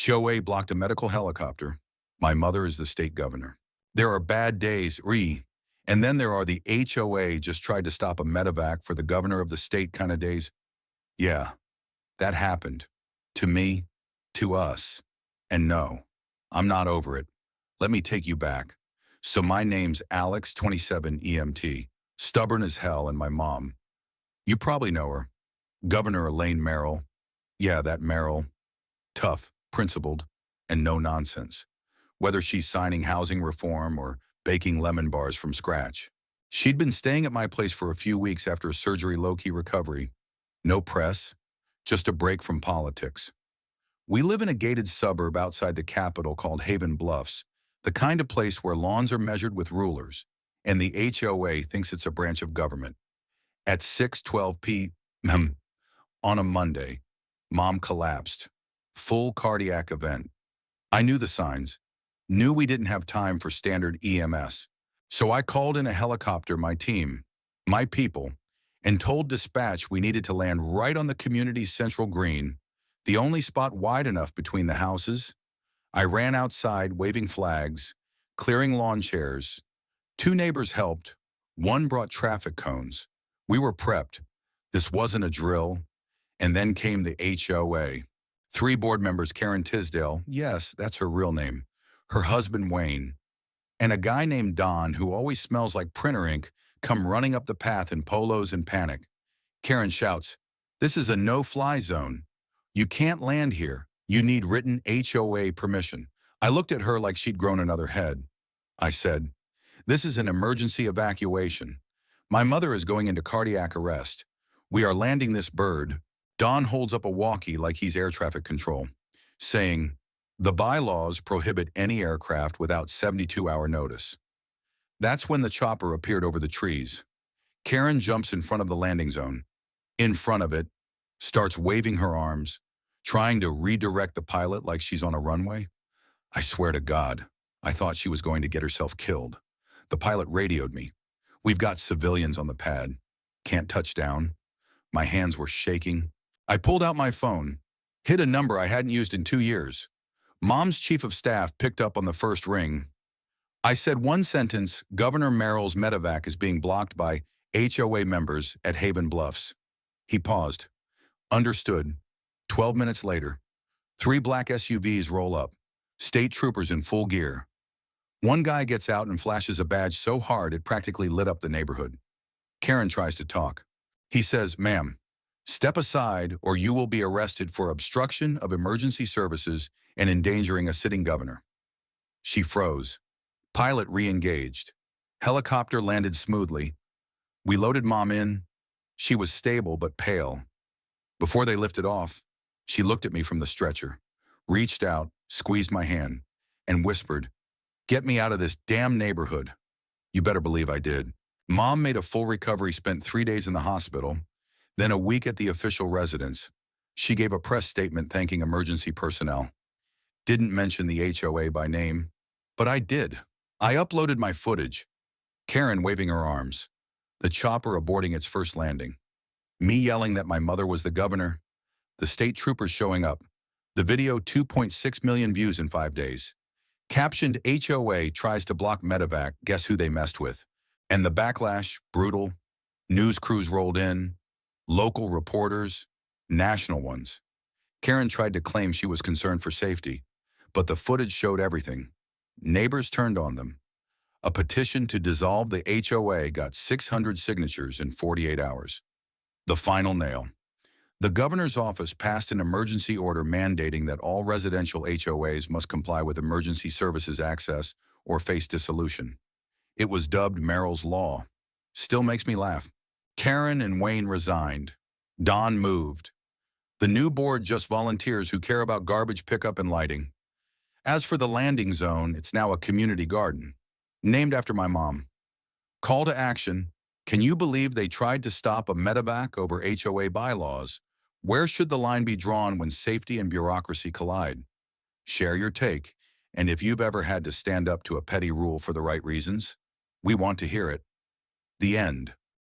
HOA blocked a medical helicopter. My mother is the state governor. There are bad days, and then there are the HOA just tried to stop a medevac for the governor of the state kind of days. Yeah, that happened. To me, to us. And no, I'm not over it. Let me take you back. So my name's Alex, 27 EMT, stubborn as hell, and my mom. You probably know her. Governor Elaine Merrill. Yeah, that Merrill. Tough, principled, and no nonsense. Whether she's signing housing reform or baking lemon bars from scratch. She'd been staying at my place for a few weeks after a surgery low-key recovery. No press, just a break from politics. We live in a gated suburb outside the capital called Haven Bluffs, the kind of place where lawns are measured with rulers, and the HOA thinks it's a branch of government. At 6:12 p.m. on a Monday, Mom collapsed. Full cardiac event. I knew the signs, knew we didn't have time for standard EMS. So I called in a helicopter, my team, my people, and told dispatch we needed to land right on the community's central green, the only spot wide enough between the houses. I ran outside, waving flags, clearing lawn chairs. 2 neighbors helped. 1 brought traffic cones. We were prepped. This wasn't a drill. And then came the HOA. 3 board members, Karen Tisdale, yes, that's her real name, her husband Wayne, and a guy named Don who always smells like printer ink, come running up the path in polos and panic. Karen shouts, "This is a no-fly zone. You can't land here. You need written HOA permission." I looked at her like she'd grown another head. I said, "This is an emergency evacuation. My mother is going into cardiac arrest. We are landing this bird." Don holds up a walkie like he's air traffic control, saying, "The bylaws prohibit any aircraft without 72-hour notice." That's when the chopper appeared over the trees. Karen jumps in front of the landing zone. In front of it, starts waving her arms, trying to redirect the pilot like she's on a runway. I swear to God, I thought she was going to get herself killed. The pilot radioed me. "We've got civilians on the pad. Can't touch down." My hands were shaking. I pulled out my phone, hit a number I hadn't used in 2 years. Mom's chief of staff picked up on the first ring. I said one sentence, "Governor Merrill's medevac is being blocked by HOA members at Haven Bluffs." He paused. Understood. 12 minutes later, 3 black SUVs roll up, state troopers in full gear. One guy gets out and flashes a badge so hard it practically lit up the neighborhood. Karen tries to talk. He says, "Ma'am, step aside or you will be arrested for obstruction of emergency services and endangering a sitting governor." She froze. Pilot re-engaged. Helicopter landed smoothly. We loaded Mom in. She was stable but pale. Before they lifted off, she looked at me from the stretcher, reached out, squeezed my hand, and whispered, "Get me out of this damn neighborhood." You better believe I did. Mom made a full recovery, spent 3 days in the hospital, then a week at the official residence. She gave a press statement thanking emergency personnel. Didn't mention the HOA by name, but I did. I uploaded my footage. Karen waving her arms. The chopper aborting its first landing. Me yelling that my mother was the governor. The state troopers showing up. The video 2.6 million views in 5 days. Captioned, "HOA tries to block medevac, guess who they messed with." And the backlash, brutal. News crews rolled in. Local reporters, national ones. Karen tried to claim she was concerned for safety, but the footage showed everything. Neighbors turned on them. A petition to dissolve the HOA got 600 signatures in 48 hours. The final nail. The governor's office passed an emergency order mandating that all residential HOAs must comply with emergency services access or face dissolution. It was dubbed Merrill's Law. Still makes me laugh. Karen and Wayne resigned. Don moved. The new board just volunteers who care about garbage pickup and lighting. As for the landing zone, it's now a community garden, named after my mom. Call to action. Can you believe they tried to stop a medevac over HOA bylaws? Where should the line be drawn when safety and bureaucracy collide? Share your take, and if you've ever had to stand up to a petty rule for the right reasons, we want to hear it. The end.